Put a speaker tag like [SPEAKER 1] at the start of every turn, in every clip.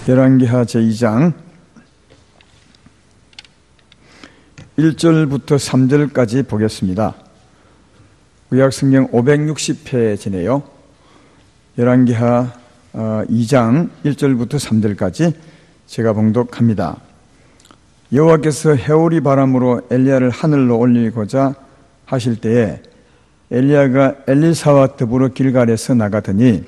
[SPEAKER 1] 열왕기하 제2장 1절부터 3절까지 보겠습니다. 구약성경 560페이지네요. 열왕기하 2장 1절부터 3절까지 제가 봉독합니다. 여호와께서 해오리 바람으로 엘리야를 하늘로 올리고자 하실 때에 엘리야가 엘리사와 더불어 길갈에서 나가더니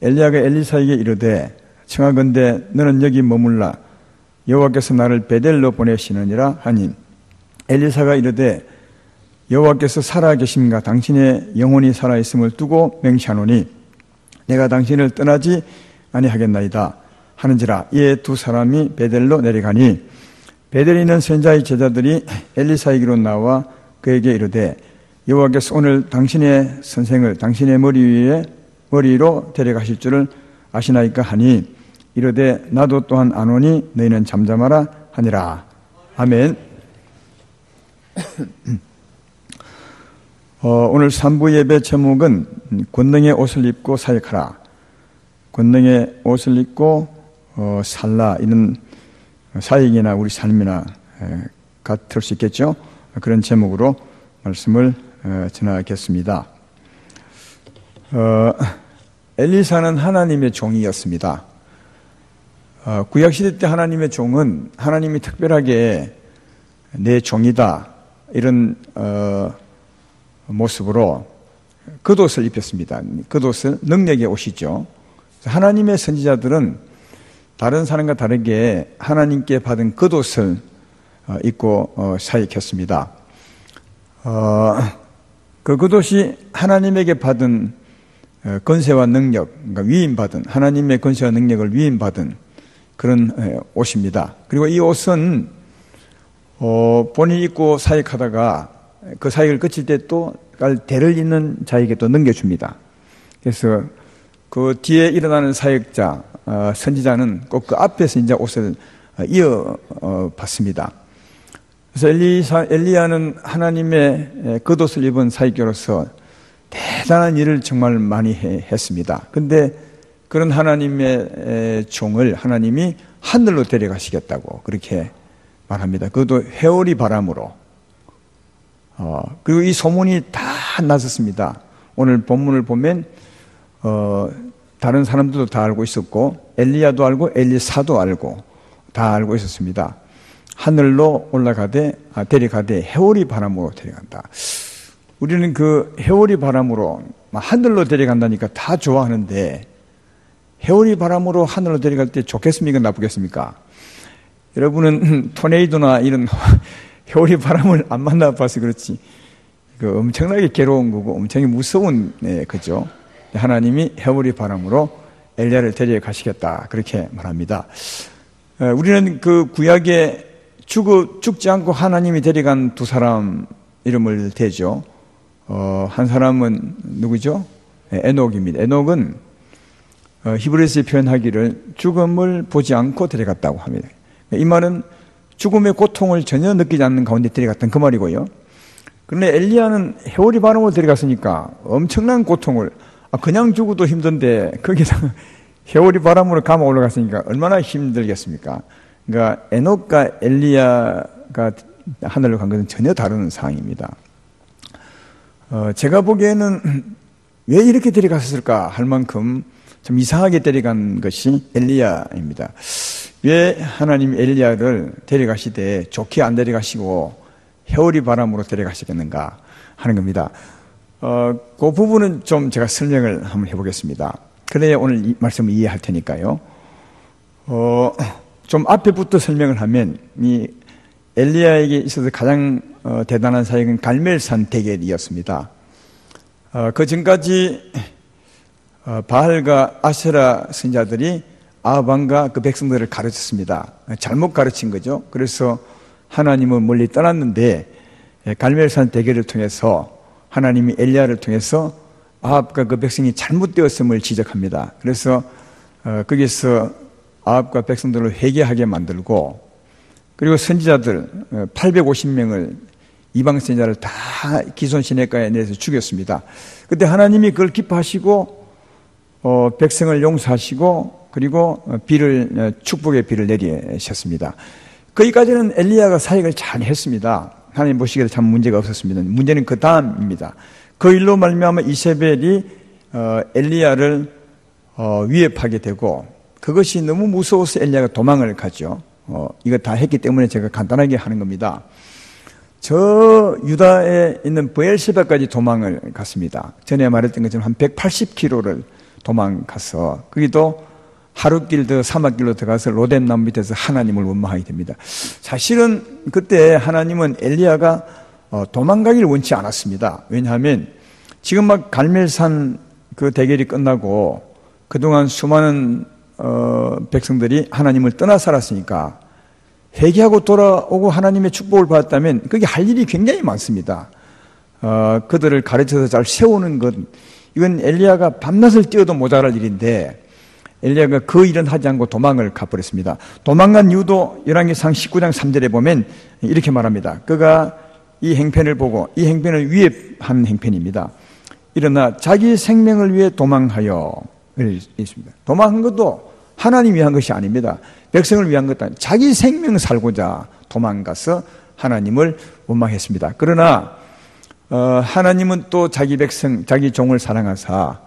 [SPEAKER 1] 엘리야가 엘리사에게 이르되 청하건대 너는 여기 머물라 여호와께서 나를 베델로 보내시느니라 하니 엘리사가 이르되 여호와께서 살아계심과 당신의 영혼이 살아있음을 두고 맹세하노니 내가 당신을 떠나지 아니하겠나이다 하는지라. 이에 두 사람이 베델로 내려가니 베델에 있는 선지자의 제자들이 엘리사에게로 나와 그에게 이르되 여호와께서 오늘 당신의 선생을 당신의 머리로 데려가실 줄을 아시나이까 하니 이르되 나도 또한 아노니 너희는 잠잠하라 하니라. 아멘. 오늘 3부 예배 제목은 권능의 옷을 입고 사역하라. 권능의 옷을 입고 살라. 이런 사역이나 우리 삶이나 같을 수 있겠죠. 그런 제목으로 말씀을 전하겠습니다. 엘리사는 하나님의 종이었습니다. 구약시대 때 하나님의 종은 하나님이 특별하게 내 종이다 이런 모습으로 겉옷을 입혔습니다. 겉옷은 능력의 옷이죠. 하나님의 선지자들은 다른 사람과 다르게 하나님께 받은 겉옷을 입고 사역했습니다. 그 겉옷이 하나님에게 받은 권세와 능력, 그러니까 위임받은 하나님의 권세와 능력을 위임받은 그런 옷입니다. 그리고 이 옷은 본인이 입고 사역하다가 그 사역을 끝일 때 또 대를 잇는 자에게 또 넘겨줍니다. 그래서 그 뒤에 일어나는 사역자, 선지자는 꼭 그 앞에서 이제 옷을 이어받습니다. 그래서 엘리야는 하나님의 겉옷을 입은 사역자로서 대단한 일을 정말 많이 했습니다. 근데 그런 하나님의 종을 하나님이 하늘로 데려가시겠다고 그렇게 말합니다. 그것도 해오리 바람으로. 그리고 이 소문이 다 났었습니다. 오늘 본문을 보면 다른 사람들도 다 알고 있었고 엘리야도 알고 엘리사도 알고 다 알고 있었습니다. 하늘로 데려가되 해오리 바람으로 데려간다. 우리는 그 해오리 바람으로 하늘로 데려간다니까 다 좋아하는데 해오리 바람으로 하늘로 데려갈 때 좋겠습니까? 나쁘겠습니까? 여러분은 토네이도나 이런 해오리 바람을 안 만나봐서 그렇지 그 엄청나게 괴로운 거고 엄청나게 무서운 거죠. 하나님이 해오리 바람으로 엘리야를 데려가시겠다 그렇게 말합니다. 우리는 그 구약에 죽지 않고 하나님이 데려간 두 사람 이름을 대죠. 한 사람은 누구죠? 에녹입니다. 에녹은 히브리서에 표현하기를 죽음을 보지 않고 데려갔다고 합니다. 이 말은 죽음의 고통을 전혀 느끼지 않는 가운데 데려갔던 그 말이고요. 그런데 엘리야는 해오리 바람으로 데려갔으니까 엄청난 고통을 그냥 죽어도 힘든데 거기서 해오리 바람으로 감아 올라갔으니까 얼마나 힘들겠습니까? 그러니까 에녹과 엘리야가 하늘로 간 것은 전혀 다른 상황입니다. 제가 보기에는 왜 이렇게 데려갔을까 할 만큼 좀 이상하게 데려간 것이 엘리야입니다. 왜 하나님이 엘리야를 데려가시되 좋게 안 데려가시고 해오리 바람으로 데려가시겠는가 하는 겁니다. 그 부분은 좀 제가 설명을 한번 해보겠습니다. 그래야 오늘 이 말씀을 이해할 테니까요. 좀 앞에부터 설명을 하면 이 엘리야에게 있어서 가장 대단한 사역은 갈멜산 대결이었습니다. 그 전까지 바알과 아세라 선지자들이 아합왕과 그 백성들을 가르쳤습니다. 잘못 가르친 거죠. 그래서 하나님은 멀리 떠났는데 갈멜산 대결을 통해서 하나님이 엘리야를 통해서 아합과 그 백성이 잘못되었음을 지적합니다. 그래서 거기서 아합과 백성들을 회개하게 만들고 그리고 선지자들 850명을 이방 선지자를 다 기손 시내가에 내서 죽였습니다. 그때 하나님이 그걸 기뻐하시고 백성을 용서하시고 그리고 축복의 비를 내리셨습니다. 거기까지는 엘리야가 사역을 잘 했습니다. 하나님 보시기에도 참 문제가 없었습니다. 문제는 그 다음입니다. 그 일로 말미암아 이세벨이 엘리야를 위협하게 되고, 그것이 너무 무서워서 엘리야가 도망을 가죠. 이거 다 했기 때문에 제가 간단하게 하는 겁니다. 저 유다에 있는 브엘세바까지 도망을 갔습니다. 전에 말했던 것처럼 한 180km를 도망가서, 거기도 하룻길 더 사막길로 들어가서 로뎀 나무 밑에서 하나님을 원망하게 됩니다. 사실은 그때 하나님은 엘리야가 도망가기를 원치 않았습니다. 왜냐하면 지금 막 갈멜산 그 대결이 끝나고 그동안 수많은 백성들이 하나님을 떠나 살았으니까 회개하고 돌아오고 하나님의 축복을 받았다면 그게 할 일이 굉장히 많습니다. 그들을 가르쳐서 잘 세우는 것, 이건 엘리야가 밤낮을 뛰어도 모자랄 일인데 엘리야가 그 일은 하지 않고 도망을 가버렸습니다. 도망간 이유도 열왕기상 19장 3절에 보면 이렇게 말합니다. 그가 이 행편을 보고, 이 행편을 위협한 행편입니다. 일어나 자기 생명을 위해 도망하여 있습니다. 도망한 것도 하나님 위한 것이 아닙니다. 백성을 위한 것도 아닙니다. 자기 생명 살고자 도망가서 하나님을 원망했습니다. 그러나 하나님은 또 자기 백성, 자기 종을 사랑하사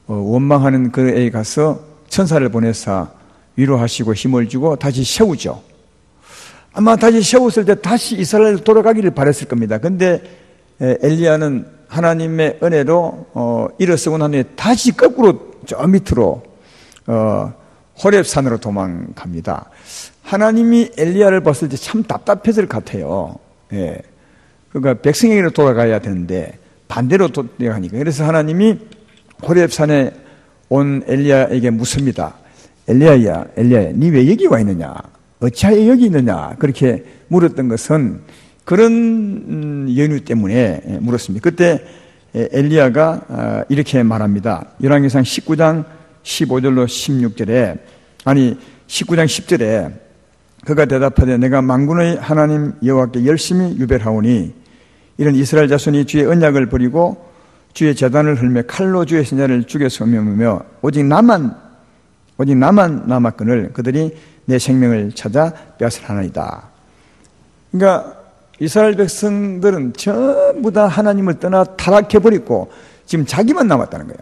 [SPEAKER 1] 원망하는 그에게 가서 천사를 보내사 위로하시고 힘을 주고 다시 세우죠. 아마 다시 세웠을 때 다시 이스라엘 돌아가기를 바랬을 겁니다. 근데 엘리야는 하나님의 은혜로 일어서고 난 후에 다시 거꾸로 저 밑으로 호렙산으로 도망갑니다. 하나님이 엘리야를 봤을 때 참 답답했을 것 같아요. 예. 그러니까 백성에게로 돌아가야 되는데 반대로 돌아가니까. 그래서 하나님이 호렙산에 온 엘리야에게 묻습니다. 엘리야야, 니 왜 여기 와 있느냐? 어찌하여 여기 있느냐? 그렇게 물었던 것은 그런 연유 때문에 물었습니다. 그때 엘리야가 이렇게 말합니다. 열왕기상 19장 15절로 16절에, 아니 19장 10절에 그가 대답하되 내가 만군의 하나님 여호와께 열심히 유별하오니 이런 이스라엘 자손이 주의 언약을 버리고 주의 제단을 흘며 칼로 주의 선자를 죽여 소멸하며 오직 나만 남았거늘 그들이 내 생명을 찾아 빼앗으리이다. 그러니까 이스라엘 백성들은 전부 다 하나님을 떠나 타락해버리고 지금 자기만 남았다는 거예요.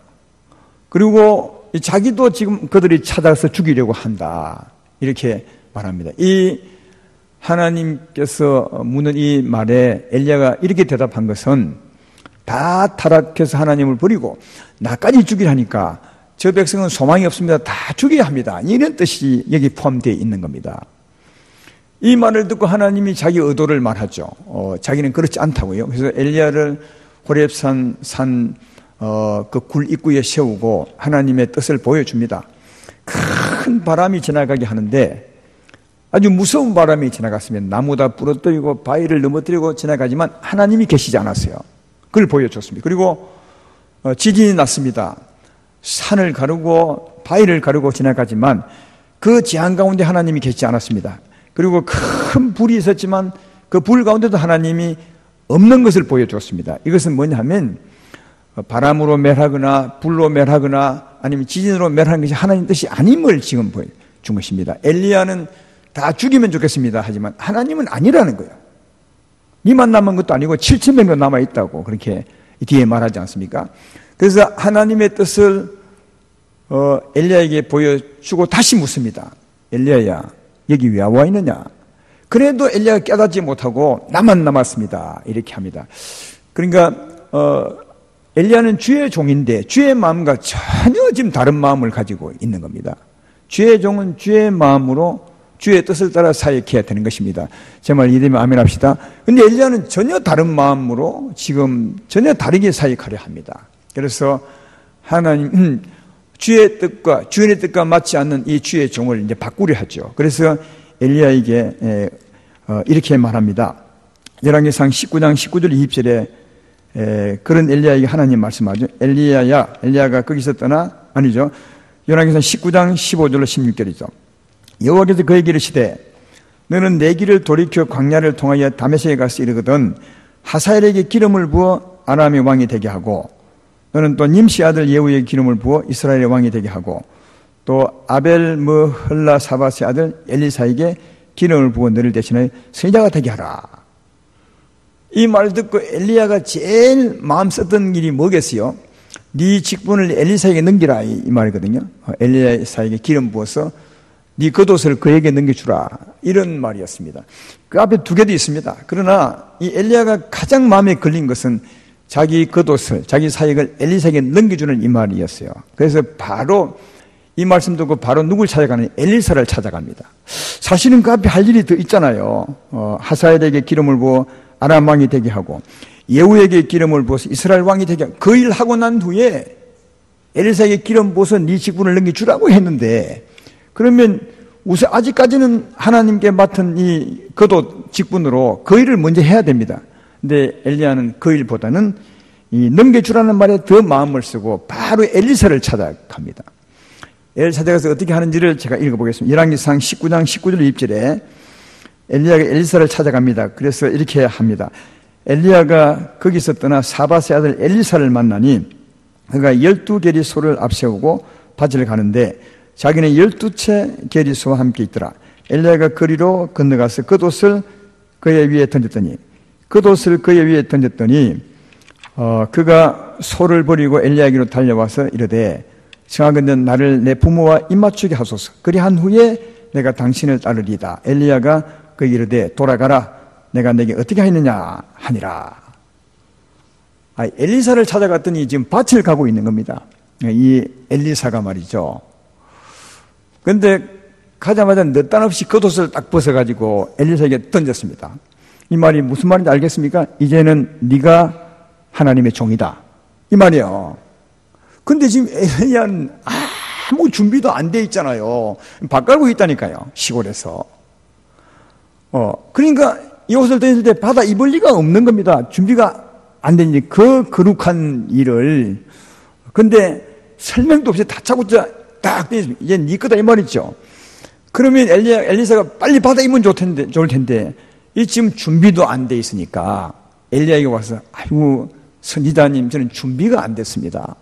[SPEAKER 1] 그리고 자기도 지금 그들이 찾아서 죽이려고 한다. 이렇게 말합니다. 이 하나님께서 묻는 이 말에 엘리야가 이렇게 대답한 것은 다 타락해서 하나님을 버리고 나까지 죽이라니까 저 백성은 소망이 없습니다. 다 죽여야 합니다. 이런 뜻이 여기 포함되어 있는 겁니다. 이 말을 듣고 하나님이 자기 의도를 말하죠. 자기는 그렇지 않다고요. 그래서 엘리야를 호렙산 그 굴 입구에 세우고 하나님의 뜻을 보여줍니다. 큰 바람이 지나가게 하는데 아주 무서운 바람이 지나갔으면 나무 다 부러뜨리고 바위를 넘어뜨리고 지나가지만 하나님이 계시지 않았어요. 그걸 보여줬습니다. 그리고 지진이 났습니다. 산을 가르고 바위를 가르고 지나가지만 그 지한 가운데 하나님이 계시지 않았습니다. 그리고 큰 불이 있었지만 그 불 가운데도 하나님이 없는 것을 보여줬습니다. 이것은 뭐냐 하면 바람으로 멸하거나 불로 멸하거나 아니면 지진으로 멸하는 것이 하나님 뜻이 아님을 지금 보여준 것입니다. 엘리야는 다 죽이면 좋겠습니다. 하지만 하나님은 아니라는 거예요. 니만 남은 것도 아니고 7,000명도 남아있다고 그렇게 뒤에 말하지 않습니까? 그래서 하나님의 뜻을 엘리야에게 보여주고 다시 묻습니다. 엘리야야, 여기 왜 와 있느냐? 그래도 엘리야가 깨닫지 못하고 나만 남았습니다. 이렇게 합니다. 그러니까 엘리야는 주의 종인데 주의 마음과 전혀 지금 다른 마음을 가지고 있는 겁니다. 주의 종은 주의 마음으로 주의 뜻을 따라 사역해야 되는 것입니다. 제 말 이해되면 아멘 합시다. 근데 엘리야는 전혀 다른 마음으로 지금 전혀 다르게 사역하려 합니다. 그래서 하나님, 주의 뜻과 주인의 뜻과 맞지 않는 이 주의 종을 이제 바꾸려 하죠. 그래서 엘리야에게 이렇게 말합니다. 열왕기상 19장 19절 20절에 그런 엘리야에게 하나님 말씀하죠. 엘리야야, 엘리야가 거기서 떠나, 아니죠. 열왕기상 19장 15절로 16절이죠. 여호와께서 그에게 이르시되 너는 내 길을 돌이켜 광야를 통하여 다메섹에 가서 이르거든 하사엘에게 기름을 부어 아람의 왕이 되게 하고 너는 또 님시 아들 예후에게 기름을 부어 이스라엘의 왕이 되게 하고 또 아벨 머흘라 사바스의 아들 엘리사에게 기름을 부어 너를 대신하여 선지자가 되게 하라. 이 말 듣고 엘리야가 제일 마음 썼던 일이 뭐겠어요? 네 직분을 엘리사에게 넘기라 이 말이거든요. 엘리사에게 기름 부어서 네 겉옷을 그에게 넘겨주라 이런 말이었습니다. 그 앞에 두 개도 있습니다. 그러나 이 엘리야가 가장 마음에 걸린 것은 자기 겉옷을, 자기 사역을 엘리사에게 넘겨주는 이 말이었어요. 그래서 바로 이 말씀 듣고 바로 누굴 찾아가는 엘리사를 찾아갑니다. 사실은 그 앞에 할 일이 더 있잖아요. 하사엘에게 기름을 부어 아람 왕이 되게 하고 예후에게 기름을 부어서 이스라엘 왕이 되게 하고 그 일 하고 난 후에 엘리사에게 기름 부어서 네 직분을 넘겨주라고 했는데 그러면 우선 아직까지는 하나님께 맡은 이 겉옷 직분으로 그 일을 먼저 해야 됩니다. 근데 엘리야는 그 일보다는 이 넘겨주라는 말에 더 마음을 쓰고 바로 엘리사를 찾아갑니다. 엘리사 찾아가서 어떻게 하는지를 제가 읽어보겠습니다. 열왕기상 19장 19절 20절에 엘리야가 엘리사를 찾아갑니다. 그래서 이렇게 합니다. 엘리야가 거기서 떠나 사바스의 아들 엘리사를 만나니 그가 12개리 소를 앞세우고 밭을 가는데 자기는 12채 계리소와 함께 있더라. 엘리야가 거리로 건너가서 겉옷을 그의 위에 던졌더니 그가 소를 버리고 엘리야에게로 달려와서 이르되 청하건대 나를 내 부모와 입맞추게 하소서. 그리한 후에 내가 당신을 따르리이다. 엘리야가 그에게 이르되 돌아가라. 내가 내게 어떻게 하였느냐 하니라. 엘리사를 찾아갔더니 지금 밭을 가고 있는 겁니다. 이 엘리사가 말이죠. 그런데 가자마자 늦단없이 겉옷을 딱 벗어가지고 엘리사에게 던졌습니다. 이 말이 무슨 말인지 알겠습니까? 이제는 네가 하나님의 종이다 이 말이에요. 근데 지금 엘리야는 아무 준비도 안 돼 있잖아요. 밭 갈고 있다니까요, 시골에서. 그러니까 이 옷을 던질 때 받아 입을 리가 없는 겁니다. 준비가 안 되니 그 거룩한 일을. 근데 설명도 없이 다짜고짜 딱 던졌습니다. 이제 네 거다 이 말이죠. 그러면 엘리사가 빨리 받아 입으면 좋을 텐데 이 지금 준비도 안 돼 있으니까 엘리야에게 와서 아이고 선지자님 저는 준비가 안 됐습니다.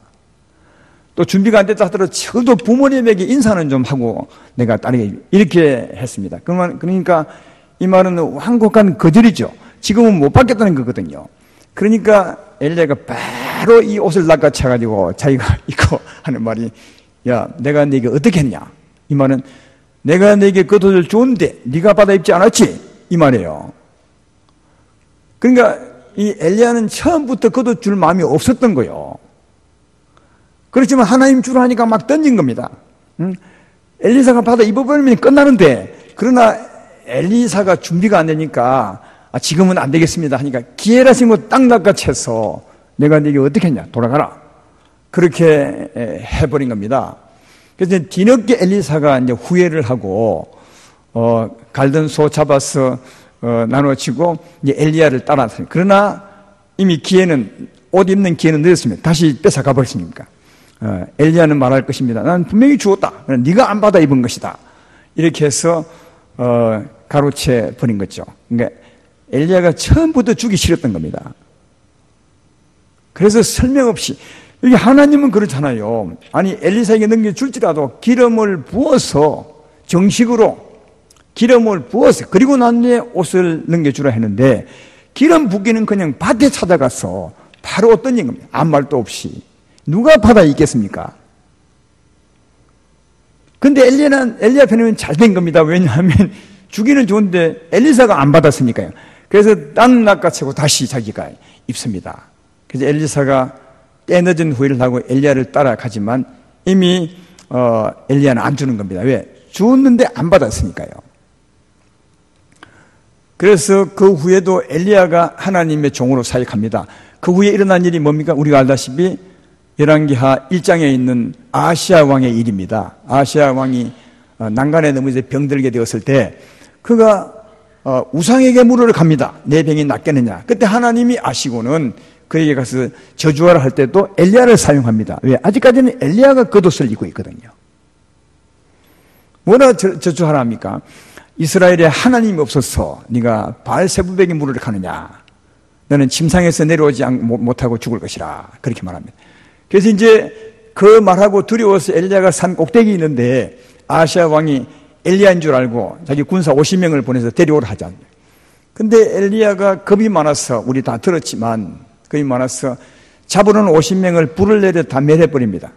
[SPEAKER 1] 또 준비가 안 됐다 하더라도 적어도 부모님에게 인사는 좀 하고 내가 따르게 이렇게 했습니다. 그러니까 이 말은 완곡한 거절이죠. 지금은 못 받겠다는 거거든요. 그러니까 엘리야가 바로 이 옷을 낚아채가지고 자기가 입고 하는 말이 야 내가 네게 어떻게 했냐. 이 말은 내가 네게 그 옷을 줬는데 네가 받아 입지 않았지 이 말이에요. 그러니까 이 엘리야는 처음부터 그 옷 줄 마음이 없었던 거예요. 그렇지만 하나님 주라 하니까 막 던진 겁니다. 엘리사가 받아 입어버리면 끝나는데 그러나 엘리사가 준비가 안 되니까 지금은 안 되겠습니다 하니까 기회라 생각으로 딱 낚아채서 내가 네게 어떻게 했냐 돌아가라 그렇게 해버린 겁니다. 그래서 뒤늦게 엘리사가 이제 후회를 하고 갈던 소 잡아서 나눠치고 이제 엘리야를 따라왔어요. 그러나 이미 기회는 옷 입는 기회는 늦었습니다. 다시 뺏어가 버렸으니까. 엘리야는 말할 것입니다. 난 분명히 주었다. 네가 안 받아 입은 것이다. 이렇게 해서 가로채 버린 거죠. 그러니까 엘리야가 처음부터 주기 싫었던 겁니다. 그래서 설명 없이 여기 하나님은 그렇잖아요. 아니 엘리사에게 넘겨줄지라도 기름을 부어서 정식으로 기름을 부어서 그리고 난 뒤에 옷을 넘겨주라 했는데 기름 붓기는 그냥 밭에 찾아가서 바로 옷 던진 겁니다. 아무 말도 없이. 누가 받아 입겠습니까? 근데 엘리야 편에는 잘 된 겁니다. 왜냐하면 주기는 좋은데 엘리사가 안 받았으니까요. 그래서 딴 낚아채고 다시 자기가 입습니다. 그래서 엘리사가 때 늦은 후회를 하고 엘리야를 따라가지만 이미 엘리야는 안 주는 겁니다. 왜? 주었는데 안 받았으니까요. 그래서 그 후에도 엘리야가 하나님의 종으로 사역합니다. 그 후에 일어난 일이 뭡니까? 우리가 알다시피 열왕기하 1장에 있는 아하시야 왕의 일입니다. 아하시야 왕이 난간에 넘어져 병들게 되었을 때 그가 우상에게 물으러 갑니다. 내 병이 낫겠느냐. 그때 하나님이 아시고는 그에게 가서 저주하라 할 때도 엘리야를 사용합니다. 왜? 아직까지는 엘리야가 겉옷을 입고 있거든요. 뭐라 저주하라 합니까? 이스라엘에 하나님이 없어서 네가 바알세부백에 물으러 가느냐. 너는 침상에서 내려오지 못하고 죽을 것이라. 그렇게 말합니다. 그래서 이제 그 말하고 두려워서 엘리야가 산 꼭대기 있는데 아하시아 왕이 엘리야인 줄 알고 자기 군사 50명을 보내서 데려오라 하지 않나요? 근데 엘리야가 겁이 많아서, 우리 다 들었지만 겁이 많아서 잡으러 온 50명을 불을 내려 다 멸해버립니다.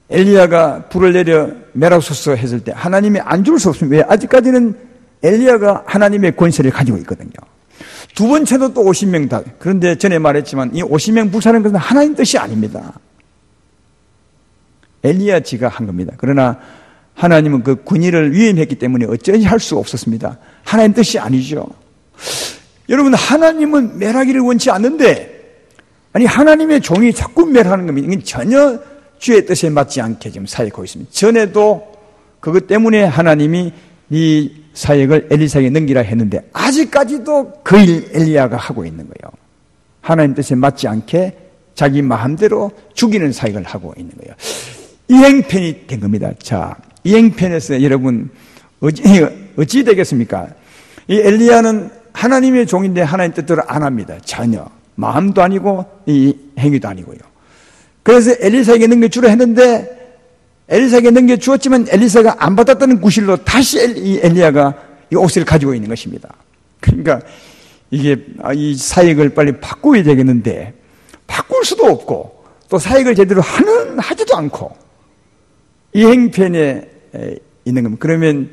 [SPEAKER 1] 엘리야가 불을 내려 멸하소서 했을 때 하나님이 안 줄 수 없습니다. 왜? 아직까지는 엘리야가 하나님의 권세를 가지고 있거든요. 두 번째도 또 50명 다. 그런데 전에 말했지만 이 50명 불사는 것은 하나님 뜻이 아닙니다. 엘리야 지가 한 겁니다. 그러나 하나님은 그 군의를 위임했기 때문에 어쩌지 할 수 없었습니다. 하나님 뜻이 아니죠. 여러분, 하나님은 멸하기를 원치 않는데, 아니 하나님의 종이 자꾸 멸하는 겁니다. 이건 전혀 주의 뜻에 맞지 않게 지금 사역하고 있습니다. 전에도 그것 때문에 하나님이 이 사역을 엘리사에게 넘기라 했는데 아직까지도 그 일 엘리야가 하고 있는 거예요. 하나님 뜻에 맞지 않게 자기 마음대로 죽이는 사역을 하고 있는 거예요. 이 행편이 된 겁니다. 자, 이 행편에서 여러분 어찌 되겠습니까? 이 엘리야는 하나님의 종인데 하나님 뜻대로 안 합니다. 전혀. 마음도 아니고 이 행위도 아니고요. 그래서 엘리사에게 넘겨주려 했는데 엘리사에게 넘겨주었지만 엘리사가 안 받았다는 구실로 다시 이 엘리야가 이 옷을 가지고 있는 것입니다. 그러니까 이게 이 사역을 빨리 바꾸어야 되겠는데 바꿀 수도 없고 또 사역을 제대로 하지도 않고 이 행편에 있는 겁니다. 그러면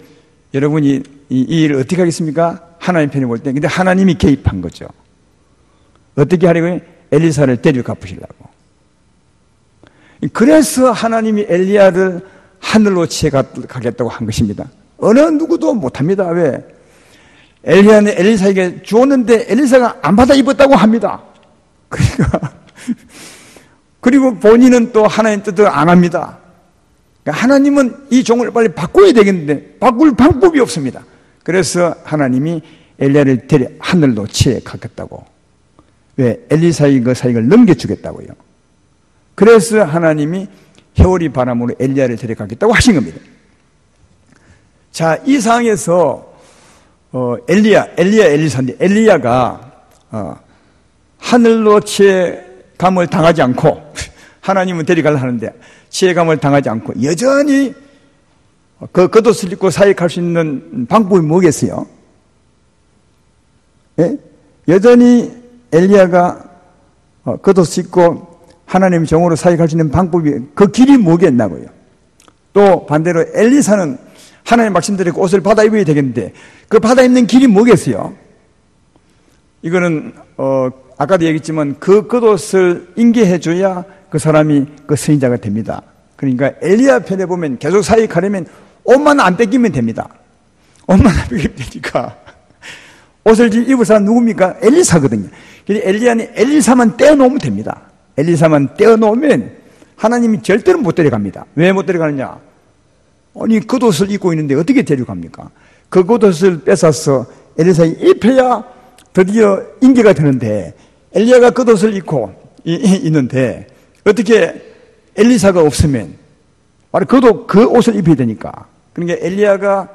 [SPEAKER 1] 여러분이 이 일을 어떻게 하겠습니까? 하나님 편에 볼 때. 근데 하나님이 개입한 거죠. 어떻게 하려고요? 엘리사를 데리고 갚으시려고. 그래서 하나님이 엘리야를 하늘로 치어가겠다고 한 것입니다. 어느 누구도 못합니다. 왜? 엘리야는 엘리사에게 주었는데 엘리사가 안 받아 입었다고 합니다. 그러니까 그리고 본인은 또 하나님 뜻을 안 합니다. 그러니까 하나님은 이 종을 빨리 바꿔야 되겠는데 바꿀 방법이 없습니다. 그래서 하나님이 엘리야를 데려 하늘로 치어가겠다고. 왜? 엘리사의 그 사역을 넘겨주겠다고요. 그래서 하나님이 해오리 바람으로 엘리야를 데려가겠다고 하신 겁니다. 자, 이 상황에서 엘리사인데 엘리야가 하늘로 치해감을 당하지 않고 하나님은 데려가려 하는데 치해감을 당하지 않고 여전히 그 겉옷을 입고 사역할 수 있는 방법이 뭐겠어요? 예? 여전히 엘리야가 겉옷을 입고 하나님의 종으로 사역할 수 있는 방법이 그 길이 뭐겠나고요. 또 반대로 엘리사는 하나님 말씀대로 옷을 받아 입어야 되겠는데 그 받아 입는 길이 뭐겠어요? 이거는 아까도 얘기했지만 그 겉옷을 인계해 줘야 그 사람이 그 선지자가 됩니다. 그러니까 엘리야 편에 보면 계속 사역하려면 옷만 안 뺏기면 됩니다. 옷만 안 뺏기면 되니까 옷을 입을 사람 누굽니까? 엘리사거든요. 그래서 엘리야는 엘리사만 떼어놓으면 됩니다. 엘리사만 떼어놓으면 하나님이 절대로 못 데려갑니다. 왜 못 데려가느냐? 아니 겉옷을 입고 있는데 어떻게 데려갑니까? 그 겉옷을 뺏어서 엘리사에 입혀야 드디어 인계가 되는데 엘리야가 겉옷을 입고 있는데 어떻게 엘리사가 없으면 바로 그도 그 옷을 입혀야 되니까. 그러니까 엘리야가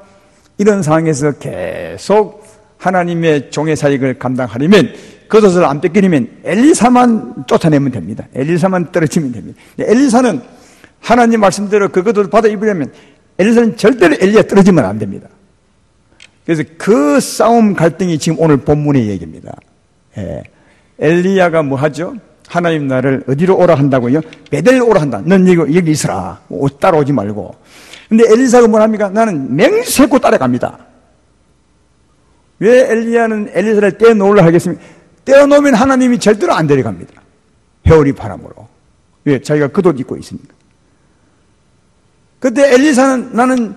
[SPEAKER 1] 이런 상황에서 계속 하나님의 종의 사역을 감당하려면 겉옷을 안 뺏기려면 엘리사만 쫓아내면 됩니다. 엘리사만 떨어지면 됩니다. 엘리사는 하나님 말씀대로 그 겉옷을 받아 입으려면 엘리사는 절대로 엘리야 떨어지면 안 됩니다. 그래서 그 싸움 갈등이 지금 오늘 본문의 얘기입니다. 예. 엘리야가 뭐 하죠? 하나님 나를 어디로 오라 한다고요? 베델로 오라 한다. 넌 여기 있으라. 따라오지 말고. 근데 엘리사가 뭘 합니까? 나는 맹세코 따라갑니다. 왜 엘리야는 엘리사를 떼어놓으려 하겠습니까? 떼어놓으면 하나님이 절대로 안 데려갑니다. 해오리 바람으로. 왜? 자기가 겉옷 입고 있으니까. 그때 엘리사는 나는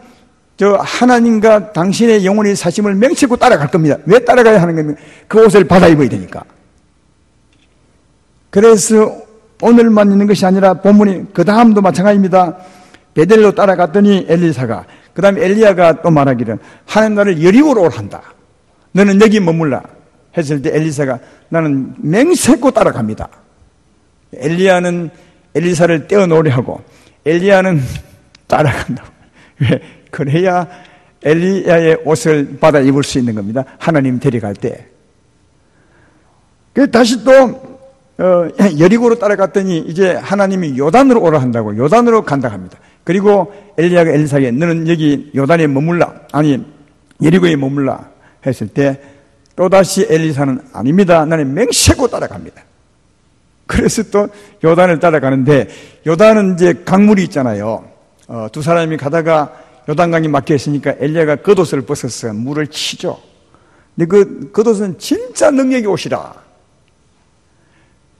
[SPEAKER 1] 저 하나님과 당신의 영혼의 사심을 맹세코 따라갈 겁니다. 왜 따라가야 하는 겁니까? 그 옷을 받아 입어야 되니까. 그래서 오늘만 있는 것이 아니라 본문이 그 다음도 마찬가지입니다. 베델로 따라갔더니 엘리사가 그 다음에 엘리야가 또 말하기를 하나님 나를 여리고로 오라 한다. 너는 여기 머물라 했을 때 엘리사가 나는 맹세코 따라갑니다. 엘리야는 엘리사를 떼어놓으려 하고 엘리야는 따라간다고. 왜? 그래야 엘리야의 옷을 받아 입을 수 있는 겁니다. 하나님 데려갈 때. 다시 또 여리고로 따라갔더니 이제 하나님이 요단으로 오라 한다고 요단으로 간다 합니다. 그리고 엘리야가 엘리사에게 너는 여기 요단에 머물라, 아니 여리고에 머물라 했을 때 또다시 엘리사는 아닙니다, 나는 맹세코 따라갑니다. 그래서 또 요단을 따라가는데 요단은 이제 강물이 있잖아요. 두 사람이 가다가 요단강이 막혀 있으니까 엘리야가 겉옷을 벗어서 물을 치죠. 근데 그 겉옷은 진짜 능력이 옷이라.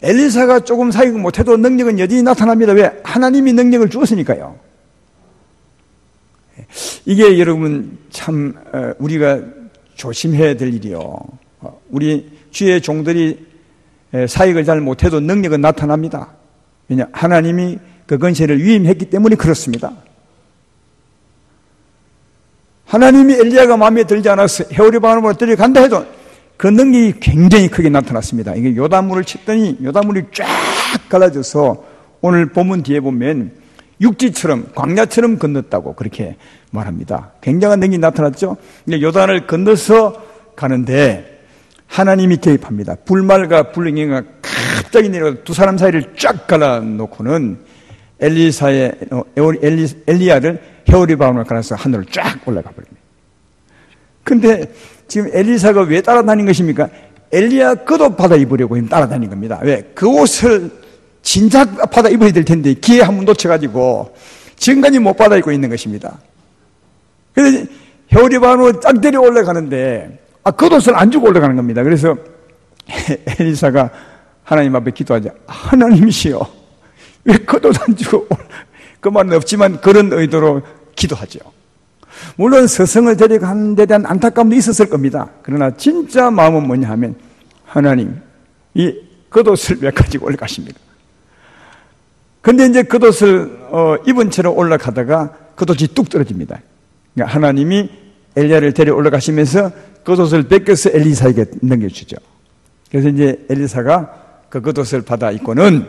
[SPEAKER 1] 엘리사가 조금 사역 못해도 능력은 여전히 나타납니다. 왜? 하나님이 능력을 주었으니까요. 이게 여러분 참 우리가 조심해야 될 일이요. 우리 주의 종들이 사역을 잘 못해도 능력은 나타납니다. 왜냐? 하나님이 그 권세를 위임했기 때문에 그렇습니다. 하나님이 엘리야가 마음에 들지 않아서 헤오리 바람으로 들어간다 해도 그 능력이 굉장히 크게 나타났습니다. 이게 요단물을 쳤더니 요단물이 쫙 갈라져서 오늘 본문 뒤에 보면 육지처럼 광야처럼 건넜다고 그렇게 말합니다. 굉장한 능력이 나타났죠. 요단을 건너서 가는데 하나님이 개입합니다. 불말과 불행이가 갑자기 내려가 두 사람 사이를 쫙 갈라놓고는 엘리야를 헤오리 바람으로 갈아서 하늘로 쫙 올라가 버립니다. 근데 지금 엘리사가 왜 따라다닌 것입니까? 엘리야 겉옷 받아 입으려고 따라다닌 겁니다. 왜? 그 옷을 진작 받아 입어야 될 텐데 기회 한번 놓쳐가지고 지금까지 못 받아 입고 있는 것입니다. 그래서 헤오리 바람으로 쫙 데려 올라가는데 겉옷을 안 주고 올라가는 겁니다. 그래서 엘리사가 하나님 앞에 기도하자. 하나님이시여, 왜 겉옷 안 주고 그 말은 없지만 그런 의도로 기도하죠. 물론 서성을 데려가는 데 대한 안타까움도 있었을 겁니다. 그러나 진짜 마음은 뭐냐 하면 하나님, 이 겉옷을 왜 가지고 올라가십니까? 근데 이제 겉옷을 입은 채로 올라가다가 겉옷이 뚝 떨어집니다. 그러니까 하나님이 엘리야를 데려 올라가시면서 겉옷을 벗겨서 엘리사에게 넘겨주죠. 그래서 이제 엘리사가 그 겉옷을 받아 입고는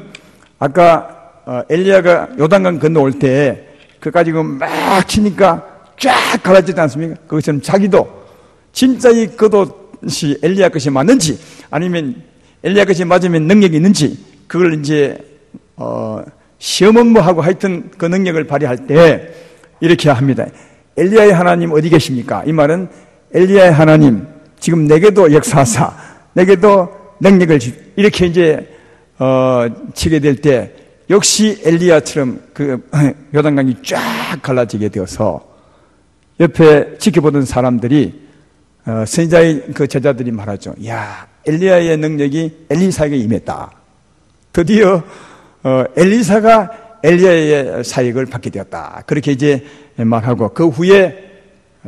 [SPEAKER 1] 아까 엘리야가 요단강 건너올 때 그 가지고 막 치니까 쫙 갈라지지 않습니까? 그것처럼 자기도 진짜 이 겉옷이 엘리야 것이 맞는지 아니면 엘리야 것이 맞으면 능력이 있는지 그걸 이제 시험은 뭐 하고 하여튼 그 능력을 발휘할 때 이렇게 합니다. 엘리야의 하나님 어디 계십니까? 이 말은 엘리야의 하나님 지금 내게도 역사하사 내게도 능력을 이렇게 이제 치게 될 때 역시 엘리야처럼 그 요단강이 쫙 갈라지게 되어서 옆에 지켜보던 사람들이 선지자의 그 제자들이 말하죠. 야, 엘리야의 능력이 엘리사에게 임했다. 드디어 엘리사가 엘리야의 사역을 받게 되었다. 그렇게 이제 말하고 그 후에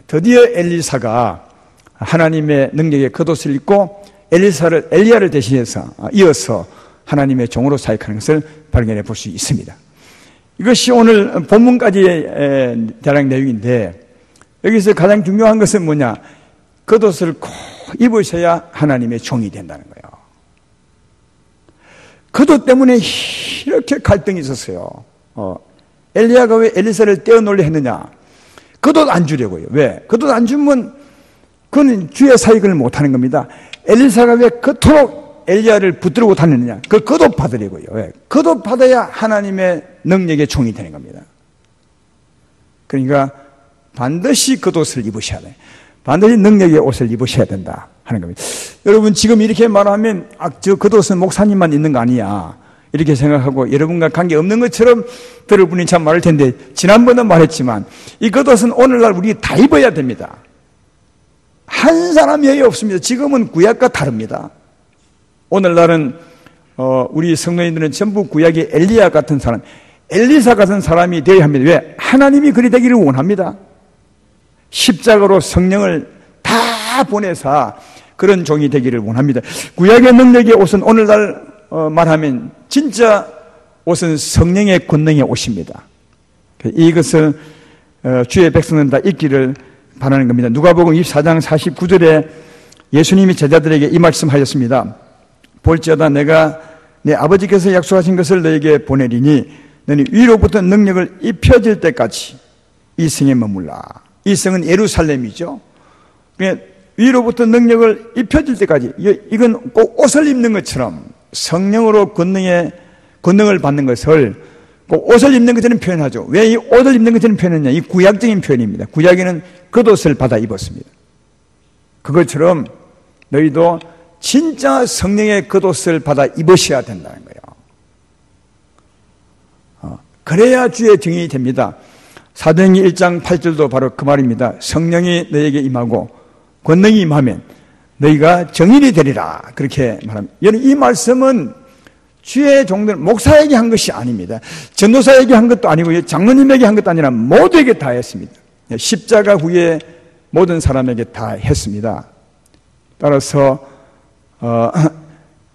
[SPEAKER 1] 드디어 엘리사가 하나님의 능력에 겉옷을 입고 엘리야를 대신해서 이어서 하나님의 종으로 사역하는 것을 발견해 볼 수 있습니다. 이것이 오늘 본문까지의 대략 내용인데 여기서 가장 중요한 것은 뭐냐? 겉옷을 꼭 입으셔야 하나님의 종이 된다는 거예요. 겉옷 때문에 이렇게 갈등이 있었어요. 엘리야가 왜 엘리사를 떼어놓으려 했느냐? 겉옷 안 주려고요. 왜? 겉옷 안 주면 그건 주의 사역을 못하는 겁니다. 엘리사가 왜 그토록 엘리야를 붙들고 다니느냐? 그 겉옷 받으려고요. 왜? 겉옷 받아야 하나님의 능력의 종이 되는 겁니다. 그러니까 반드시 겉옷을 입으셔야 돼요. 반드시 능력의 옷을 입으셔야 된다 하는 겁니다. 여러분 지금 이렇게 말하면 저 겉옷은 목사님만 있는 거 아니야 이렇게 생각하고 여러분과 관계없는 것처럼 들을 분이 참 많을 텐데 지난번에 말했지만 이 겉옷은 오늘날 우리 다 입어야 됩니다. 한 사람 예외 없습니다. 지금은 구약과 다릅니다. 오늘날은 우리 성도님들은 전부 구약의 엘리야 같은 사람, 엘리사 같은 사람이 되어야 합니다. 왜? 하나님이 그리 되기를 원합니다. 십자가로 성령을 다 보내사 그런 종이 되기를 원합니다. 구약의 능력의 옷은 오늘날 말하면 진짜 옷은 성령의 권능의 옷입니다. 이것을 주의 백성은 다 잊기를 바라는 겁니다. 누가복음 24장 49절에 예수님이 제자들에게 이 말씀하셨습니다. 볼지어다 내가 내 아버지께서 약속하신 것을 너에게 보내리니 너는 위로부터 능력을 입혀질 때까지 이 성에 머물라. 이 성은 예루살렘이죠. 위로부터 능력을 입혀질 때까지 이건 꼭 옷을 입는 것처럼 성령으로 권능을 받는 것을 꼭 옷을 입는 것처럼 표현하죠. 왜 이 옷을 입는 것처럼 표현했냐? 이 구약적인 표현입니다. 구약에는 겉옷을 받아 입었습니다. 그것처럼 너희도 진짜 성령의 겉옷을 받아 입으셔야 된다는 거예요. 그래야 주의 증인이 됩니다. 사도행전 1장 8절도 바로 그 말입니다. 성령이 너에게 임하고 권능이 임하면 너희가 증인이 되리라. 그렇게 말합니다. 이 말씀은 주의 종들, 목사에게 한 것이 아닙니다. 전도사에게 한 것도 아니고 장로님에게 한 것도 아니라 모두에게 다 했습니다. 십자가 후에 모든 사람에게 다 했습니다. 따라서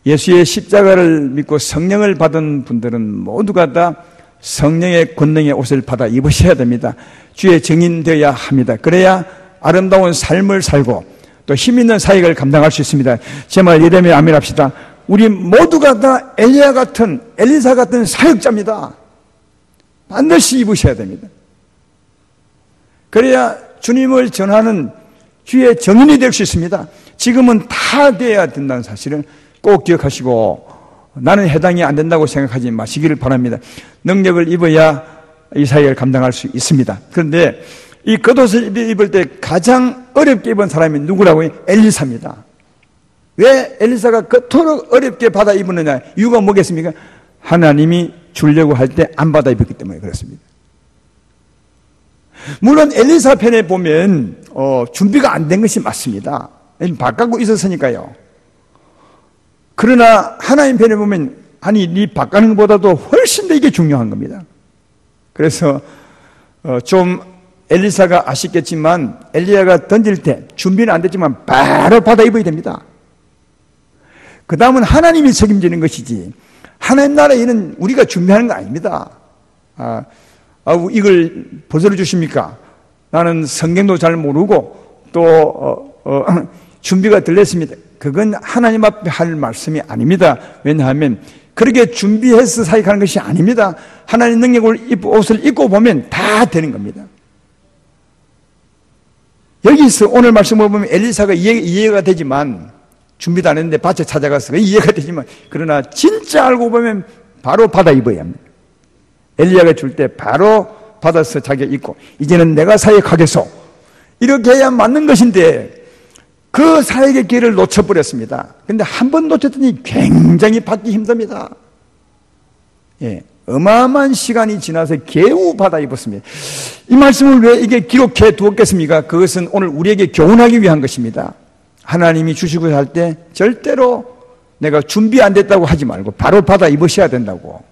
[SPEAKER 1] 예수의 십자가를 믿고 성령을 받은 분들은 모두가 다 성령의 권능의 옷을 받아 입으셔야 됩니다. 주의 증인 되어야 합니다. 그래야 아름다운 삶을 살고 또 힘 있는 사역을 감당할 수 있습니다. 제 말 이러면 아멘 합시다. 우리 모두가 다 엘리야 같은, 엘리사 같은 사역자입니다. 반드시 입으셔야 됩니다. 그래야 주님을 전하는 주의 증인이 될 수 있습니다. 지금은 다 돼야 된다는 사실을 꼭 기억하시고 나는 해당이 안 된다고 생각하지 마시기를 바랍니다. 능력을 입어야 이 사역을 감당할 수 있습니다. 그런데 이 겉옷을 입을 때 가장 어렵게 입은 사람이 누구라고요? 엘리사입니다. 왜 엘리사가 그토록 어렵게 받아 입었느냐? 이유가 뭐겠습니까? 하나님이 주려고 할 때 안 받아 입었기 때문에 그렇습니다. 물론 엘리사 편에 보면 준비가 안 된 것이 맞습니다. 바꾸고 있었으니까요. 그러나 하나님 편에 보면 네 바꾸는 것보다도 훨씬 더 이게 중요한 겁니다. 그래서 좀 엘리사가 아쉽겠지만 엘리야가 던질 때 준비는 안 됐지만 바로 받아 입어야 됩니다. 그 다음은 하나님이 책임지는 것이지 하나님 나라의 일은 우리가 준비하는 거 아닙니다. 이걸 보여줘 주십니까? 나는 성경도 잘 모르고 또 준비가 덜 됐습니다. 그건 하나님 앞에 할 말씀이 아닙니다. 왜냐하면 그렇게 준비해서 사역하는 것이 아닙니다. 하나님 능력을 옷을 입고 보면 다 되는 겁니다. 여기서 오늘 말씀을 보면 엘리사가 이해가 되지만 준비도 안 했는데 밭에 찾아가서 이해가 되지만 그러나 진짜 알고 보면 바로 받아 입어야 합니다. 엘리야가 줄 때 바로 받아서 자기가 입고 이제는 내가 사역하겠소 이렇게 해야 맞는 것인데 그 사역의 기회를 놓쳐버렸습니다. 그런데 한 번 놓쳤더니 굉장히 받기 힘듭니다. 어마어마한 시간이 지나서 겨우 받아 입었습니다. 이 말씀을 왜 이게 기록해 두었겠습니까? 그것은 오늘 우리에게 교훈하기 위한 것입니다. 하나님이 주시고 할 때 절대로 내가 준비 안 됐다고 하지 말고 바로 받아 입으셔야 된다고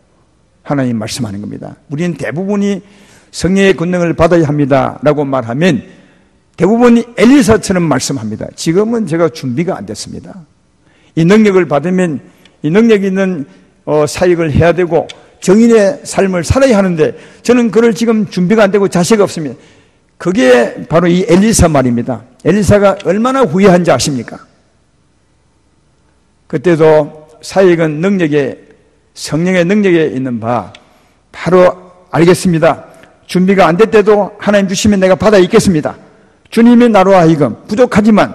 [SPEAKER 1] 하나님 말씀하는 겁니다. 우리는 대부분이 성령의 권능을 받아야 합니다 라고 말하면 대부분이 엘리사처럼 말씀합니다. 지금은 제가 준비가 안 됐습니다. 이 능력을 받으면 이 능력 있는 사역을 해야 되고 정인의 삶을 살아야 하는데 저는 그걸 지금 준비가 안 되고 자세가 없습니다. 그게 바로 이 엘리사 말입니다. 엘리사가 얼마나 후회한지 아십니까? 그때도 사역은 성령의 능력에 있는 바 바로 알겠습니다. 준비가 안 될 때도 하나님 주시면 내가 받아 입겠습니다. 주님이 나로 하여금 부족하지만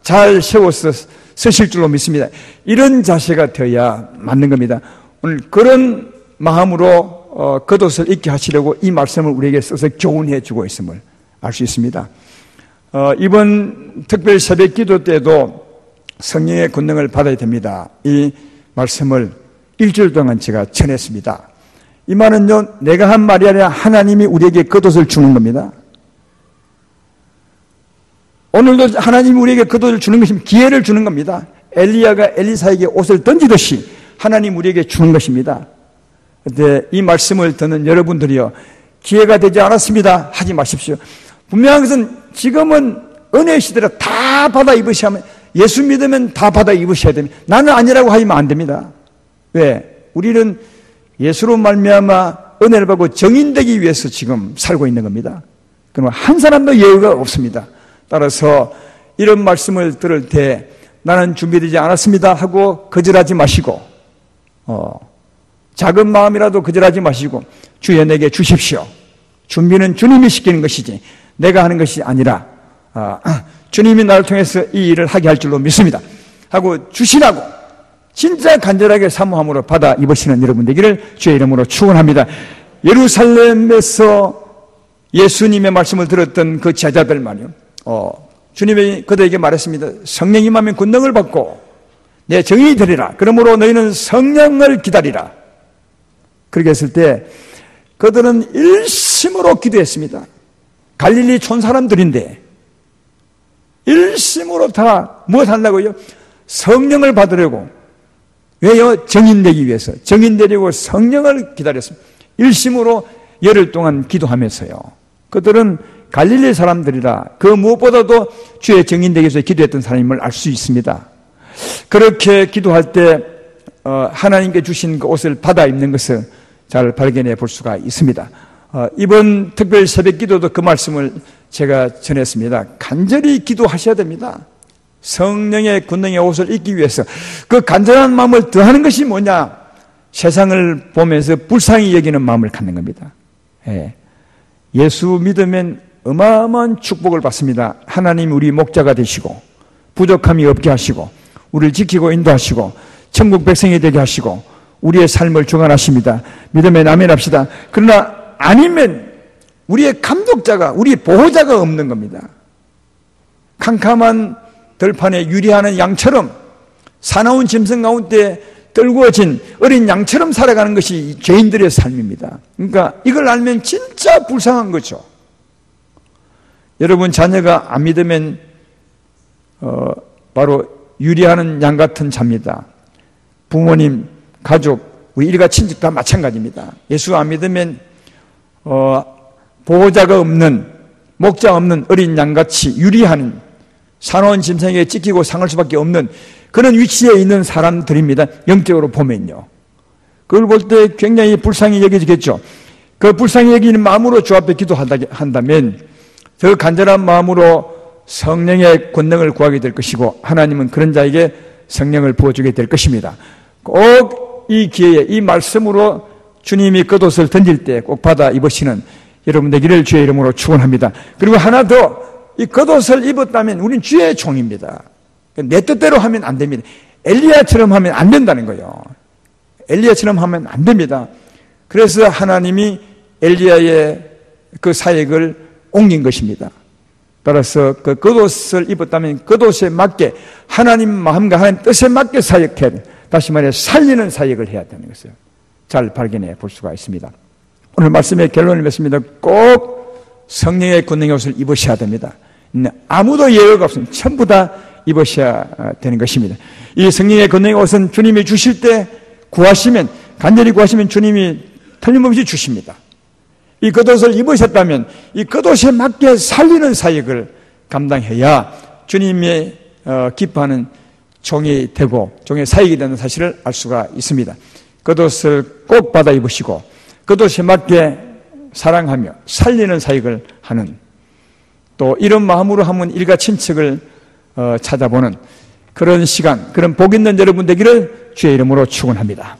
[SPEAKER 1] 잘 세워서 쓰실 줄로 믿습니다. 이런 자세가 되어야 맞는 겁니다. 오늘 그런 마음으로 겉옷을 입게 하시려고 이 말씀을 우리에게 써서 교훈해 주고 있음을 알 수 있습니다. 이번 특별 새벽 기도 때도 성령의 권능을 받아야 됩니다. 이 말씀을 일주일 동안 제가 전했습니다. 이 말은요, 내가 한 말이 아니라 하나님이 우리에게 겉옷을 주는 겁니다. 오늘도 하나님이 우리에게 겉옷을 주는 것이면 기회를 주는 겁니다. 엘리야가 엘리사에게 옷을 던지듯이 하나님 우리에게 주는 것입니다. 그런데 이 말씀을 듣는 여러분들이요, 기회가 되지 않았습니다 하지 마십시오. 분명한 것은 지금은 은혜의 시대라 다 받아 입으셔야 하면, 예수 믿으면 다 받아 입으셔야 됩니다. 나는 아니라고 하면 안 됩니다. 왜? 우리는 예수로 말미암아 은혜를 받고 정인되기 위해서 지금 살고 있는 겁니다. 그러면 한 사람도 예외가 없습니다. 따라서 이런 말씀을 들을 때 나는 준비되지 않았습니다 하고 거절하지 마시고, 작은 마음이라도 거절하지 마시고 주여 내게 주십시오. 준비는 주님이 시키는 것이지 내가 하는 것이 아니라 주님이 나를 통해서 이 일을 하게 할 줄로 믿습니다 하고 주시라고 진짜 간절하게 사모함으로 받아 입으시는 여러분 되기를 주의 이름으로 축원합니다. 예루살렘에서 예수님의 말씀을 들었던 그 제자들 말이요. 주님이 그들에게 말했습니다. 성령 임하면 권능을 받고 내 정인이 되리라. 그러므로 너희는 성령을 기다리라. 그렇게 했을 때 그들은 일심으로 기도했습니다. 갈릴리 촌 사람들인데 일심으로 다 무엇 한다고요? 성령을 받으려고. 왜요? 정인되기 위해서. 정인되려고 성령을 기다렸습니다. 일심으로 열흘 동안 기도하면서요. 그들은 갈릴리 사람들이라 그 무엇보다도 주의 정인되기 위해서 기도했던 사람임을 알 수 있습니다. 그렇게 기도할 때 하나님께 주신 그 옷을 받아 입는 것을 잘 발견해 볼 수가 있습니다. 이번 특별 새벽 기도도 그 말씀을 제가 전했습니다. 간절히 기도하셔야 됩니다. 성령의 권능의 옷을 입기 위해서 그 간절한 마음을 더하는 것이 뭐냐? 세상을 보면서 불쌍히 여기는 마음을 갖는 겁니다. 예수 믿으면 어마어마한 축복을 받습니다. 하나님 우리 목자가 되시고 부족함이 없게 하시고 우리를 지키고 인도하시고 천국 백성이 되게 하시고 우리의 삶을 주관하십니다. 믿으면 아멘 합시다. 그러나 아니면 우리의 감독자가, 우리 보호자가 없는 겁니다. 캄캄한 들판에 유리하는 양처럼 사나운 짐승 가운데 떨구어진 어린 양처럼 살아가는 것이 죄인들의 삶입니다. 그러니까 이걸 알면 진짜 불쌍한 거죠. 여러분 자녀가 안 믿으면 바로 유리하는 양 같은 자입니다. 부모님, 가족, 우리 일가 친척 다 마찬가지입니다. 예수 안 믿으면 보호자가 없는, 목자 없는 어린 양같이 유리하는 사나운 짐승에게 찢기고 상할 수밖에 없는 그런 위치에 있는 사람들입니다. 영적으로 보면요. 그걸 볼 때 굉장히 불쌍히 여겨지겠죠. 그 불쌍히 여기는 마음으로 주 앞에 기도한다면 더 간절한 마음으로 성령의 권능을 구하게 될 것이고 하나님은 그런 자에게 성령을 부어주게 될 것입니다. 꼭 이 기회에 이 말씀으로 주님이 겉옷을 던질 때 꼭 받아 입으시는 여러분 되기를 주의 이름으로 축원합니다. 그리고 하나 더, 이 겉옷을 입었다면 우리는 주의 종입니다. 내 뜻대로 하면 안 됩니다. 엘리야처럼 하면 안 된다는 거예요. 엘리야처럼 하면 안 됩니다. 그래서 하나님이 엘리야의 그 사역을 옮긴 것입니다. 따라서 그 겉옷을 입었다면 겉옷에 맞게 하나님 마음과 하나님 뜻에 맞게 사역해야 돼. 다시 말해 살리는 사역을 해야 되는 것을 잘 발견해 볼 수가 있습니다. 오늘 말씀의 결론을 맺습니다. 꼭 성령의 권능의 옷을 입으셔야 됩니다. 아무도 예외가 없습니다. 전부 다 입으셔야 되는 것입니다. 이 성령의 권능의 옷은 주님이 주실 때 구하시면, 간절히 구하시면 주님이 틀림없이 주십니다. 이 겉옷을 입으셨다면 이 겉옷에 맞게 살리는 사역을 감당해야 주님의 기뻐하는 종이 되고 종의 사역이 되는 사실을 알 수가 있습니다. 겉옷을 꼭 받아 입으시고 겉옷에 맞게 사랑하며 살리는 사역을 하는, 또 이런 마음으로 하면 일가 친척을 찾아보는 그런 시간, 그런 복 있는 여러분 되기를 주의 이름으로 축원합니다.